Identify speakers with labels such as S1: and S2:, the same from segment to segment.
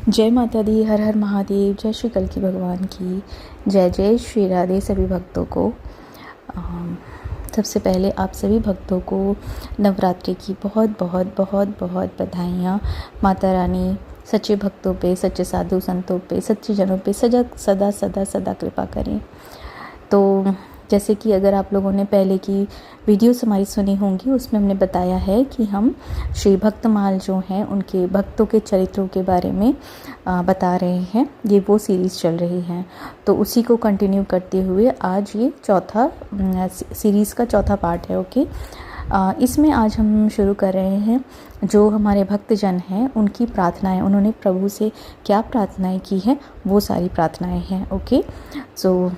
S1: जय माता दी, हर हर महादेव, जय श्री कल्की भगवान की जय। जय श्री राधे सभी भक्तों को। सबसे पहले आप सभी भक्तों को नवरात्रि की बहुत बहुत बहुत बहुत बधाइयाँ। माता रानी सच्चे भक्तों पे, सच्चे साधु संतों पे, सच्चे जनों पे सदा सदा सदा सदा कृपा करें। तो जैसे कि अगर आप लोगों ने पहले की वीडियोस हमारी सुनी होंगी, उसमें हमने बताया है कि हम श्री भक्तमाल जो हैं उनके भक्तों के चरित्रों के बारे में बता रहे हैं। ये वो सीरीज़ चल रही है, तो उसी को कंटिन्यू करते हुए आज ये चौथा सीरीज़ का चौथा पार्ट है। ओके, इसमें आज हम शुरू कर रहे हैं जो हमारे भक्तजन हैं उनकी प्रार्थनाएं, उन्होंने प्रभु से क्या प्रार्थनाएं की हैं, वो सारी प्रार्थनाएं हैं। ओके, सो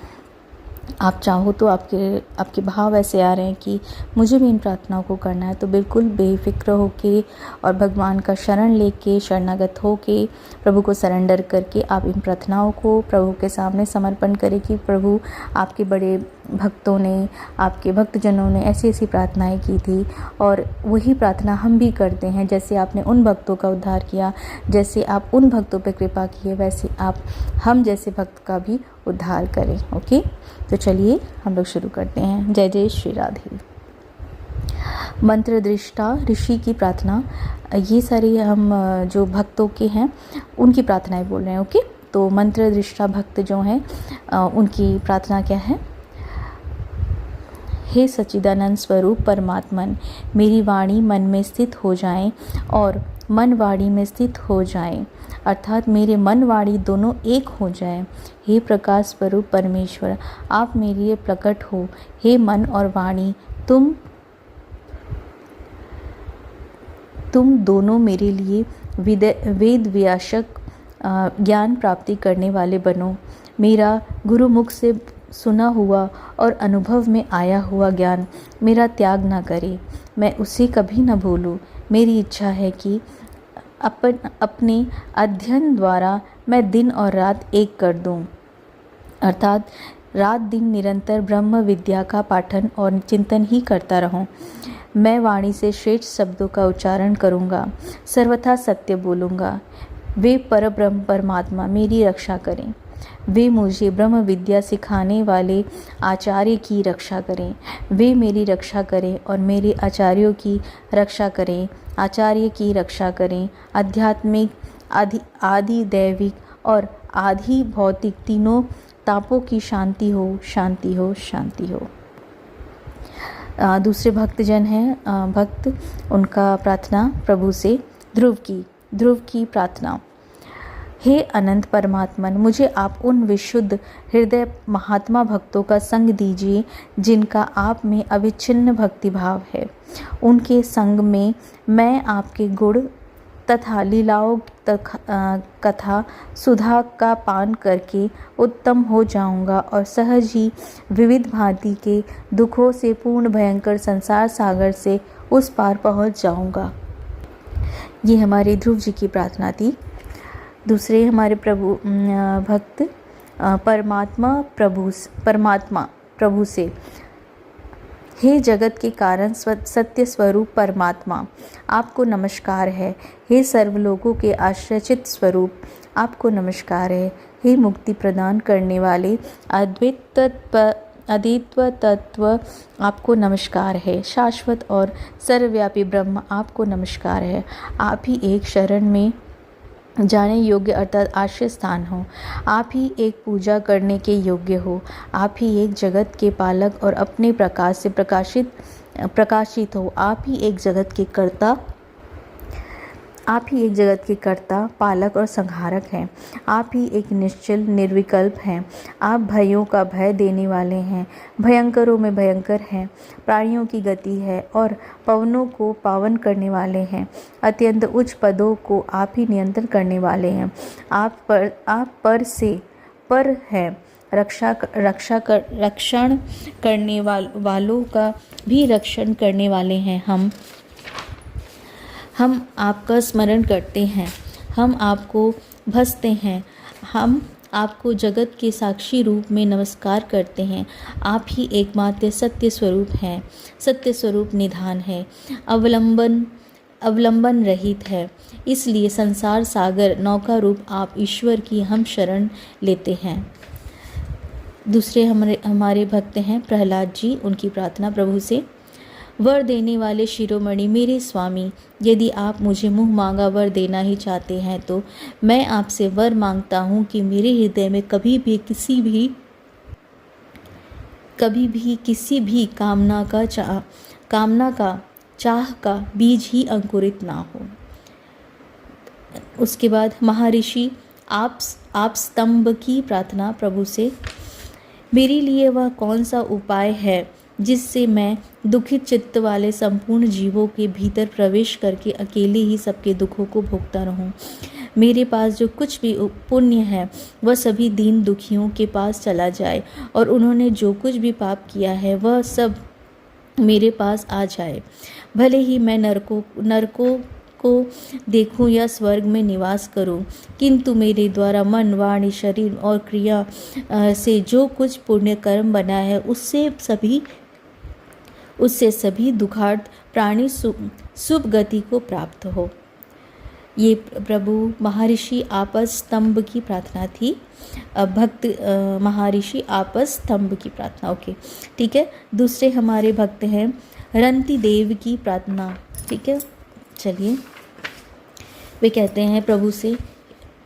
S1: आप चाहो तो आपके भाव ऐसे आ रहे हैं कि मुझे भी इन प्रार्थनाओं को करना है, तो बिल्कुल बेफिक्र होके और भगवान का शरण लेके, शरणागत होके, प्रभु को सरेंडर करके आप इन प्रार्थनाओं को प्रभु के सामने समर्पण करें कि प्रभु, आपके बड़े भक्तों ने, आपके भक्तजनों ने ऐसी ऐसी प्रार्थनाएं की थी और वही प्रार्थना हम भी करते हैं। जैसे आपने उन भक्तों का उद्धार किया, जैसे आप उन भक्तों पर कृपा किए, वैसे आप हम जैसे भक्त का भी उद्धार करें। ओके, तो चलिए हम लोग शुरू करते हैं। जय जय श्री राधे। मंत्र दृष्टा ऋषि की प्रार्थना, ये सारी हम जो भक्तों के हैं उनकी प्रार्थनाएं बोल रहे हैं। ओके, तो मंत्र दृष्टा भक्त जो हैं उनकी प्रार्थना क्या है? हे सच्चिदानंद स्वरूप परमात्मन, मेरी वाणी मन में स्थित हो जाए और मन वाणी में स्थित हो जाए, अर्थात मेरे मन वाणी दोनों एक हो जाए। हे प्रकाश स्वरूप परमेश्वर, आप मेरे लिए प्रकट हो। हे मन और वाणी, तुम दोनों मेरे लिए वेद व्यासक ज्ञान प्राप्ति करने वाले बनो। मेरा गुरुमुख से सुना हुआ और अनुभव में आया हुआ ज्ञान मेरा त्याग ना करे, मैं उसे कभी न भूलूं। मेरी इच्छा है कि अपने अध्ययन द्वारा मैं दिन और रात एक कर दूं, अर्थात रात दिन निरंतर ब्रह्म विद्या का पाठन और चिंतन ही करता रहूं। मैं वाणी से श्रेष्ठ शब्दों का उच्चारण करूंगा, सर्वथा सत्य बोलूंगा। वे परब्रह्म परमात्मा मेरी रक्षा करें। वे मुझे ब्रह्म विद्या सिखाने वाले आचार्य की रक्षा करें। वे मेरी रक्षा करें और मेरे आचार्यों की रक्षा करें, आचार्य की रक्षा करें। आध्यात्मिक, आदि दैविक और आदि भौतिक तीनों तापों की शांति हो, शांति हो, शांति हो। दूसरे भक्तजन हैं भक्त, उनका प्रार्थना प्रभु से ध्रुव की प्रार्थना। हे अनंत परमात्मन, मुझे आप उन विशुद्ध हृदय महात्मा भक्तों का संग दीजिए जिनका आप में अविच्छिन्न भक्तिभाव है। उनके संग में मैं आपके गुण तथा लीलाओं कथा सुधा का पान करके उत्तम हो जाऊंगा और सहज ही विविध भांति के दुखों से पूर्ण भयंकर संसार सागर से उस पार पहुंच जाऊंगा। ये हमारे ध्रुव जी की प्रार्थना थी। दूसरे हमारे भक्त परमात्मा प्रभु से, हे जगत के कारण सत्य स्वरूप परमात्मा, आपको नमस्कार है। हे सर्वलोकों के आश्रयचित स्वरूप, आपको नमस्कार है। हे मुक्ति प्रदान करने वाले अद्वितीय तत्व, आपको नमस्कार है। शाश्वत और सर्वव्यापी ब्रह्म, आपको नमस्कार है। आप ही एक शरण में जाने योग्य अर्थात आश्रय स्थान हो। आप ही एक पूजा करने के योग्य हो। आप ही एक जगत के पालक और अपने प्रकाश से प्रकाशित हो। आप ही एक जगत के कर्ता, पालक और संहारक हैं। आप ही एक निश्चल निर्विकल्प हैं। आप भयों का भय देने वाले हैं, भयंकरों में भयंकर हैं। प्राणियों की गति है और पवनों को पावन करने वाले हैं। अत्यंत उच्च पदों को आप ही नियंत्रण करने वाले हैं। आप पर से पर हैं। रक्षण करने वालों का भी रक्षण करने वाले हैं। हम आपका स्मरण करते हैं, हम आपको भजते हैं, हम आपको जगत के साक्षी रूप में नमस्कार करते हैं। आप ही एकमात्र सत्य स्वरूप हैं, सत्य स्वरूप निधान है। अवलंबन अवलंबन रहित है। इसलिए संसार सागर नौका रूप आप ईश्वर की हम शरण लेते हैं। दूसरे हमारे भक्त हैं प्रहलाद जी, उनकी प्रार्थना प्रभु से। वर देने वाले शिरोमणि मेरे स्वामी, यदि आप मुझे मुँह मांगा वर देना ही चाहते हैं तो मैं आपसे वर मांगता हूँ कि मेरे हृदय में कभी भी किसी भी कामना का चाह का बीज ही अंकुरित ना हो। उसके बाद महर्षि आप स्तंभ की प्रार्थना प्रभु से। मेरे लिए वह कौन सा उपाय है जिससे मैं दुखित चित्त वाले संपूर्ण जीवों के भीतर प्रवेश करके अकेले ही सबके दुखों को भोगता रहूं। मेरे पास जो कुछ भी पुण्य है वह सभी दीन दुखियों के पास चला जाए और उन्होंने जो कुछ भी पाप किया है वह सब मेरे पास आ जाए। भले ही मैं नरकों को देखूं या स्वर्ग में निवास करूं, किंतु मेरे द्वारा मन वाणी शरीर और क्रिया से जो कुछ पुण्य कर्म बना है उससे सभी दुखार्त प्राणी शुभ गति को प्राप्त हो। ये प्रभु महर्षि आपस स्तंभ की प्रार्थना थी। भक्त महर्षि आपस स्तंभ की प्रार्थना। ओके, ठीक है। दूसरे हमारे भक्त हैं रंती देव की प्रार्थना। ठीक है, चलिए। वे कहते हैं प्रभु से,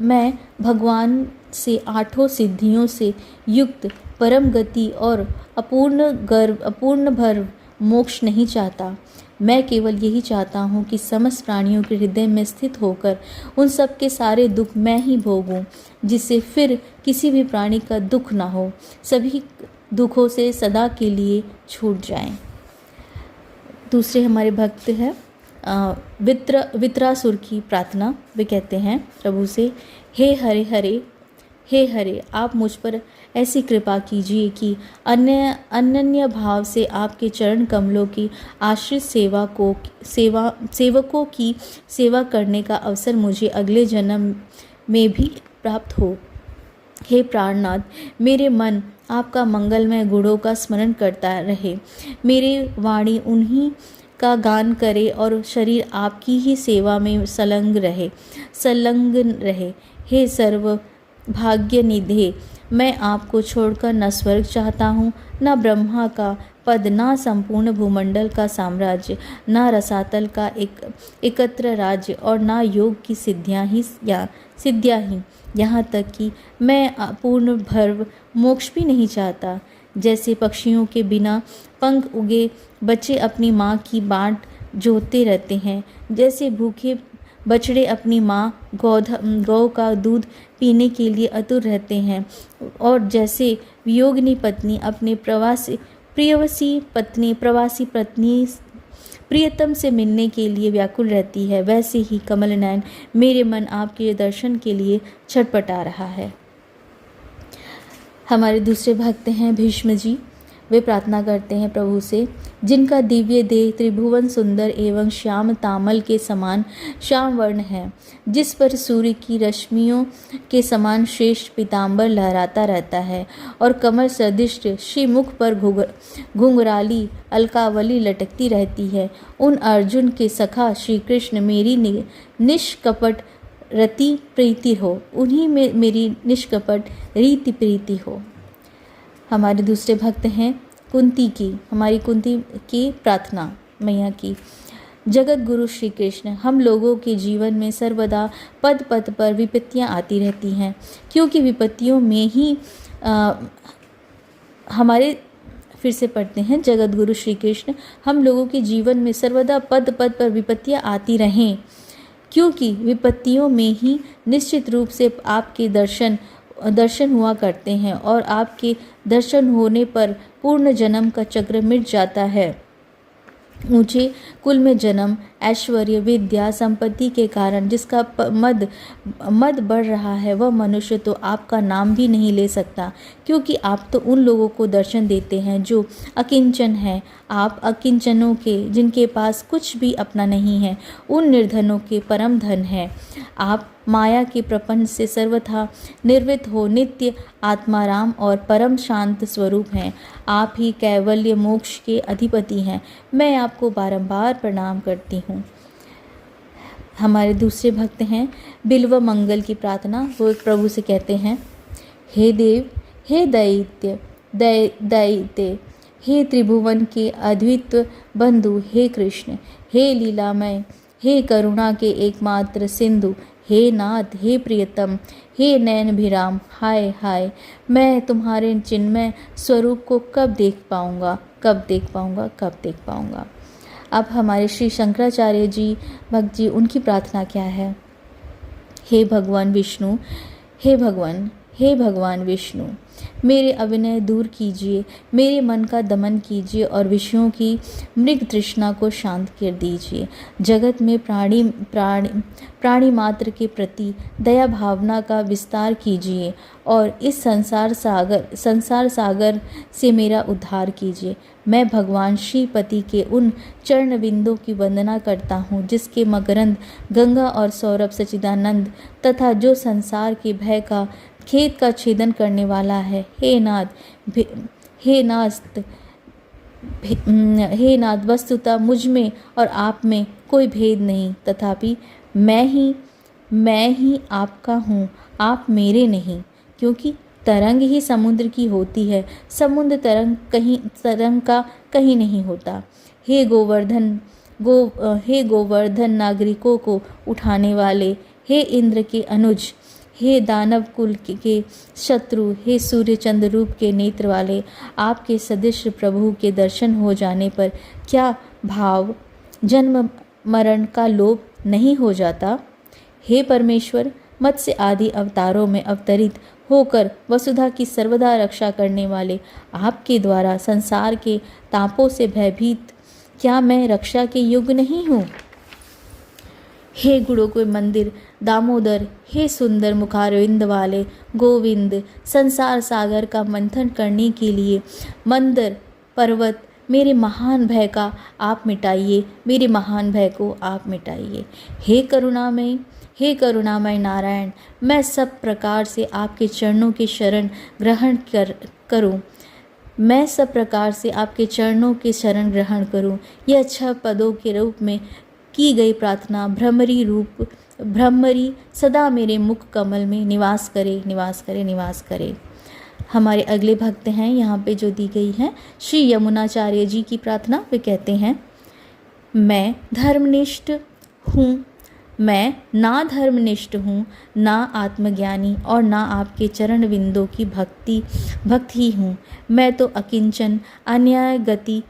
S1: मैं भगवान से 8 सिद्धियों से युक्त परम गति और अपूर्ण भर मोक्ष नहीं चाहता। मैं केवल यही चाहता हूँ कि समस्त प्राणियों के हृदय में स्थित होकर उन सब के सारे दुख मैं ही भोगूं, जिससे फिर किसी भी प्राणी का दुख ना हो, सभी दुखों से सदा के लिए छूट जाएं। दूसरे हमारे भक्त हैं वित्रासुर की प्रार्थना। वे कहते हैं प्रभु से, हे हरे आप मुझ पर ऐसी कृपा कीजिए कि अनन्य भाव से आपके चरण कमलों की आश्रित सेवकों की सेवा करने का अवसर मुझे अगले जन्म में भी प्राप्त हो। हे प्राणनाथ, मेरे मन आपका मंगलमय गुणों का स्मरण करता रहे, मेरी वाणी उन्हीं का गान करे और शरीर आपकी ही सेवा में संलग्न रहे। हे सर्व भाग्य निधे, मैं आपको छोड़कर न स्वर्ग चाहता हूँ, न ब्रह्मा का पद, न संपूर्ण भूमंडल का साम्राज्य, न रसातल का एकत्र राज्य और न योग की सिद्धियाँ ही, यहाँ तक कि मैं पूर्ण भर्व मोक्ष भी नहीं चाहता। जैसे पक्षियों के बिना पंख उगे बच्चे अपनी माँ की बाट जोहते रहते हैं, जैसे भूखे बछड़े अपनी माँ गौ का दूध पीने के लिए आतुर रहते हैं, और जैसे वियोगिनी पत्नी अपने प्रवासी पत्नी प्रियतम से मिलने के लिए व्याकुल रहती है, वैसे ही कमल नयन मेरे मन आपके दर्शन के लिए छटपटा रहा है। हमारे दूसरे भक्त हैं भीष्म जी। वे प्रार्थना करते हैं प्रभु से, जिनका दिव्य देह त्रिभुवन सुंदर एवं श्याम तामल के समान श्याम वर्ण है, जिस पर सूर्य की रश्मियों के समान श्रेष्ठ पीताम्बर लहराता रहता है और कमल सदृश श्रीमुख पर घुंघराली अलकावली लटकती रहती है, उन अर्जुन के सखा श्री कृष्ण मेरी निष्कपट रति प्रीति हो, उन्हीं में मेरी निष्कपट रीति प्रीति हो। हमारे दूसरे भक्त हैं कुंती की प्रार्थना मैया की। जगत गुरु श्री कृष्ण, हम लोगों के जीवन में सर्वदा पद पद पर विपत्तियां आती रहती हैं, क्योंकि विपत्तियों में ही फिर से पढ़ते हैं, जगत गुरु श्री कृष्ण, हम लोगों के जीवन में सर्वदा पद पद पर विपत्तियां आती रहें, क्योंकि विपत्तियों में ही निश्चित रूप से आपके दर्शन हुआ करते हैं और आपके दर्शन होने पर पूर्ण जन्म का चक्र मिट जाता है। ऊंचे कुल में जन्म, ऐश्वर्य, विद्या, संपत्ति के कारण जिसका मद बढ़ रहा है, वह मनुष्य तो आपका नाम भी नहीं ले सकता, क्योंकि आप तो उन लोगों को दर्शन देते हैं जो अकिंचन हैं। आप अकिंचनों के, जिनके पास कुछ भी अपना नहीं है, उन निर्धनों के परम धन है। आप माया के प्रपंच से सर्वथा निर्वृत हो नित्य आत्माराम और परम शांत स्वरूप हैं। आप ही कैवल्य मोक्ष के अधिपति हैं। मैं आपको बारंबार प्रणाम करती हूँ। हमारे दूसरे भक्त हैं बिल्व मंगल की प्रार्थना। वो एक प्रभु से कहते हैं, हे देव, हे दैत्य, हे त्रिभुवन के अद्वितीय बंधु, हे कृष्ण, हे लीलामय, हे करुणा के एकमात्र सिंधु, हे नाथ, हे प्रियतम, हे नयनभिराम, हाय हाय, मैं तुम्हारे चिन्मय स्वरूप को कब देख पाऊँगा, कब देख पाऊँगा, कब देख पाऊँगा। अब हमारे श्री शंकराचार्य जी भक्त जी, उनकी प्रार्थना क्या है? हे भगवान विष्णु, हे भगवान विष्णु, मेरे अविनय दूर कीजिए, मेरे मन का दमन कीजिए और विषयों की मृग तृष्णा को शांत कर दीजिए। जगत में प्राणी मात्र के प्रति दया भावना का विस्तार कीजिए और इस संसार सागर से मेरा उद्धार कीजिए। मैं भगवान श्रीपति के उन चरण बिंदों की वंदना करता हूँ जिसके मकरंद गंगा और सौरभ सच्चिदानंद तथा जो संसार के भय का खेत का छेदन करने वाला है। हे नाथ, वस्तुतः मुझ में और आप में कोई भेद नहीं, तथापि मैं ही आपका हूँ, आप मेरे नहीं, क्योंकि तरंग ही समुद्र की होती है, समुद्र तरंग का कहीं नहीं होता। हे गोवर्धन नागरिकों को उठाने वाले, हे इंद्र के अनुज, हे दानव कुल के शत्रु, हे सूर्य चंद्र रूप के नेत्र वाले, आपके सदृश प्रभु के दर्शन हो जाने पर क्या भाव जन्म मरण का लोप नहीं हो जाता? हे परमेश्वर, मत्स्य आदि अवतारों में अवतरित होकर वसुधा की सर्वदा रक्षा करने वाले आपके द्वारा संसार के तापों से भयभीत क्या मैं रक्षा के योग्य नहीं हूँ? हे गुणों के मंदिर दामोदर, हे सुंदर मुखारविंद वाले गोविंद, संसार सागर का मंथन करने के लिए मंदर पर्वत, मेरे महान भय का आप मिटाइए, मेरे महान भय को आप मिटाइए। हे करुणामय नारायण, मैं सब प्रकार से आपके चरणों की शरण ग्रहण करूं। मैं सब प्रकार से आपके चरणों की शरण ग्रहण करूं। यह 6 पदों के रूप में की गई प्रार्थना भ्रमरी सदा मेरे मुख कमल में निवास करे, निवास करे, निवास करे। हमारे अगले भक्त हैं यहाँ पे जो दी गई है श्री यमुनाचार्य जी की प्रार्थना। वे कहते हैं, मैं धर्मनिष्ठ हूँ, मैं ना धर्मनिष्ठ हूँ, ना आत्मज्ञानी और ना आपके चरण बिंदों की भक्त ही हूँ। मैं तो अकिंचन अन्याय गति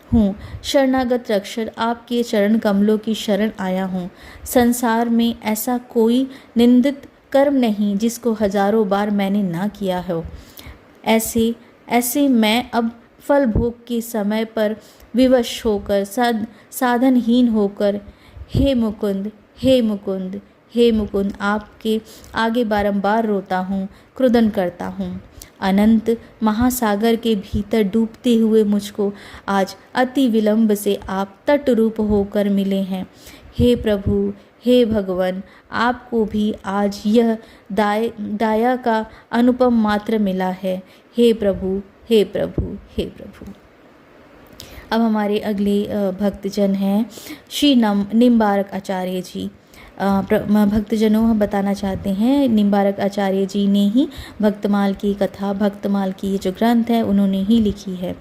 S1: हूँ, शरणागत रक्षक आपके चरण कमलों की शरण आया हूँ। संसार में ऐसा कोई निंदित कर्म नहीं जिसको हजारों बार मैंने ना किया हो। ऐसे मैं अब फल भोग के समय पर विवश होकर साधनहीन होकर हे मुकुंद, हे मुकुंद, हे मुकुंद आपके आगे बारंबार रोता हूँ, क्रुदन करता हूँ। अनंत महासागर के भीतर डूबते हुए मुझको आज अति विलंब से आप तट रूप होकर मिले हैं। हे प्रभु, हे भगवान, आपको भी आज यह दाया का अनुपम मात्र मिला है। हे प्रभु, हे प्रभु, हे प्रभु। अब हमारे अगले भक्तजन हैं श्री निम्बारक आचार्य जी। भक्तजनों हम बताना चाहते हैं, निम्बारक आचार्य जी ने ही भक्तमाल की कथा, भक्तमाल की ये जो ग्रंथ है उन्होंने ही लिखी है।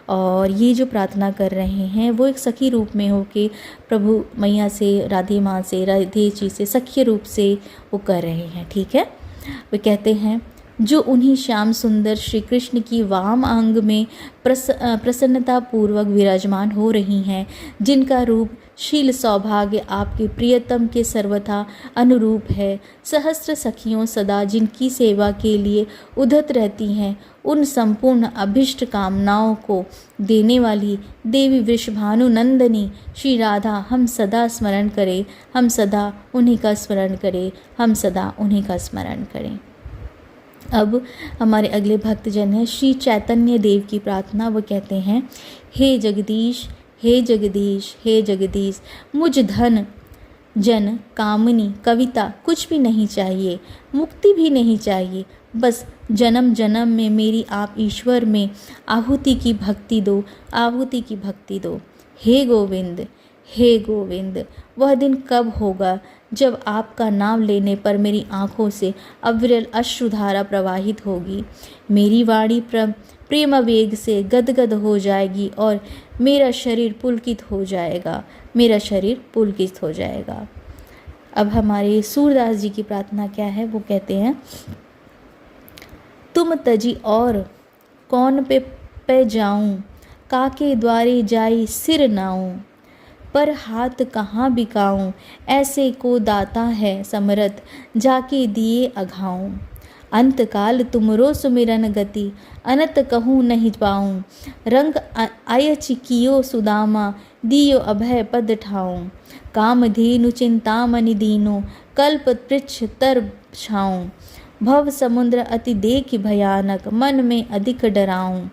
S1: और ये जो प्रार्थना कर रहे हैं वो एक सखी रूप में होके प्रभु मैया से, राधे माँ से, राधे जी से सखी रूप से वो कर रहे हैं। ठीक है, वे कहते हैं, जो उन्हीं श्याम सुंदर श्री कृष्ण की वाम अंग में प्रसन्नता पूर्वक विराजमान हो रही हैं, जिनका रूप शील सौभाग्य आपके प्रियतम के सर्वथा अनुरूप है, सहस्त्र सखियों सदा जिनकी सेवा के लिए उद्धत रहती हैं, उन संपूर्ण अभिष्ट कामनाओं को देने वाली देवी वृषभानु नंदनी श्री राधा हम सदा स्मरण करें, हम सदा उन्हीं का स्मरण करें, हम सदा उन्हीं का स्मरण करें। अब हमारे अगले भक्तजन हैं श्री चैतन्य देव की प्रार्थना। वो कहते हैं, हे जगदीश, हे जगदीश, हे जगदीश, मुझ धन जन कामनी कविता कुछ भी नहीं चाहिए, मुक्ति भी नहीं चाहिए, बस जन्म जन्म में मेरी आप ईश्वर में आहुति की भक्ति दो, आहुति की भक्ति दो। हे गोविंद, हे गोविंद, वह दिन कब होगा जब आपका नाम लेने पर मेरी आँखों से अविरल अश्रुधारा प्रवाहित होगी, मेरी वाणी प्रेम वेग से गदगद हो जाएगी और मेरा शरीर पुलकित हो जाएगा, मेरा शरीर पुलकित हो जाएगा। अब हमारे सूरदास जी की प्रार्थना क्या है, वो कहते हैं, तुम तजी और कौन पे जाऊं, काके द्वारे जाई सिर नाऊं, पर हाथ कहाँ बिकाऊं, ऐसे को दाता है समरथ, जाके दिए अघाऊं। अंतकाल तुमरो सुमिरन गति, अनत कहूँ नहीं पाऊं, रंग अयच कियो सुदामा, दियो अभय पद ठाऊं। कामधेनु चिंतामणि दीनो, कल्प पृच्छ तर छाऊं, भव समुद्र अति देख भयानक, मन में अधिक डराऊं।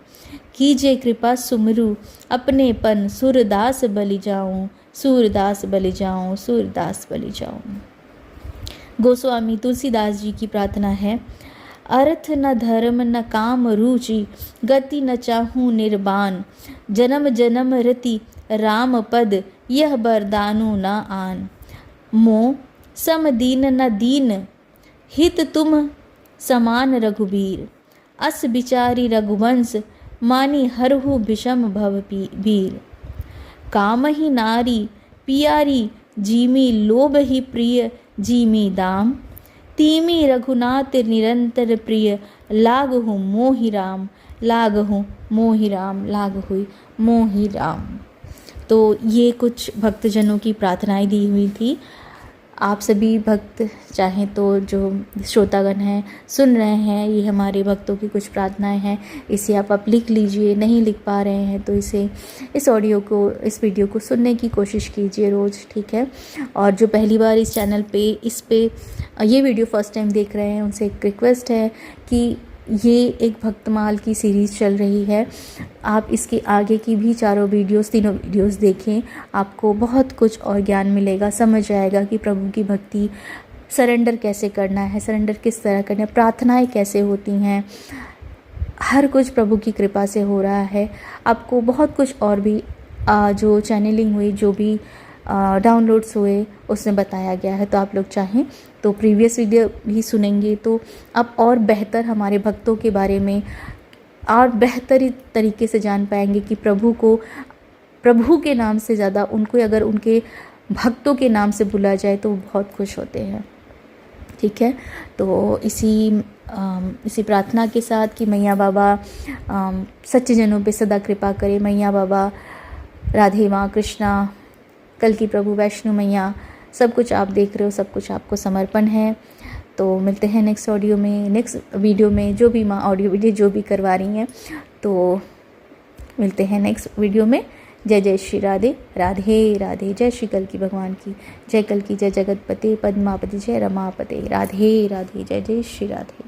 S1: कीजे कृपा सुमरु अपने पन, सूरदास बलि जाऊं, सूरदास बलि जाऊं, सूरदास बलि जाऊं। गोस्वामी तुलसीदास जी की प्रार्थना है, अर्थ न धर्म न काम रुचि, गति न चाहूँ निर्बान, जन्म जन्म रति राम पद, यह बरदानु न आन। मोह सम दीन न दीन, हित तुम समान रघुबीर, अस बिचारी रघुवंश, मानी हरहु विषम भव बीर। काम ही नारी पियारी, जीमी लोभ ही प्रिय, जीमी दाम, तीमी रघुनाथ निरंतर प्रिय, लागहु मोहि राम, लागहु मोहि राम, लागहु मोहि राम। तो ये कुछ भक्तजनों की प्रार्थनाएं दी हुई थी। आप सभी भक्त चाहें तो जो श्रोतागण हैं सुन रहे हैं, ये हमारे भक्तों की कुछ प्रार्थनाएं हैं, इसे आप लिख लीजिए। नहीं लिख पा रहे हैं तो इस ऑडियो को, इस वीडियो को सुनने की कोशिश कीजिए रोज़, ठीक है। और जो पहली बार इस चैनल पे ये वीडियो फर्स्ट टाइम देख रहे हैं, उनसे एक रिक्वेस्ट है कि ये एक भक्तमाल की सीरीज़ चल रही है, आप इसके आगे की भी तीनों वीडियोस देखें, आपको बहुत कुछ और ज्ञान मिलेगा, समझ आएगा कि प्रभु की भक्ति सरेंडर कैसे करना है, सरेंडर किस तरह करना है, प्रार्थनाएं कैसे होती हैं, हर कुछ प्रभु की कृपा से हो रहा है। आपको बहुत कुछ और भी जो चैनलिंग हुई, जो भी डाउनलोड्स हुए, उसमें बताया गया है। तो आप लोग चाहें तो प्रीवियस वीडियो भी सुनेंगे तो आप और बेहतर हमारे भक्तों के बारे में और बेहतर तरीके से जान पाएंगे कि प्रभु के नाम से ज़्यादा उनको अगर उनके भक्तों के नाम से बुला जाए तो वो बहुत खुश होते हैं, ठीक है। तो इसी प्रार्थना के साथ कि मैया बाबा सच्चे जनों पे सदा कृपा करें, मैया बाबा राधे माँ कृष्णा, कल की प्रभु वैष्णो मैया, सब कुछ आप देख रहे हो, सब कुछ आपको समर्पण है। तो मिलते हैं नेक्स्ट वीडियो में, जो भी माँ ऑडियो वीडियो जो भी करवा रही हैं, तो मिलते हैं नेक्स्ट वीडियो में। जय जय श्री राधे राधे राधे, जय श्री कल की भगवान की, जय कल की, जय जगतपते पद्मापति, जय रमापते, राधे राधे, जय जय श्री राधे।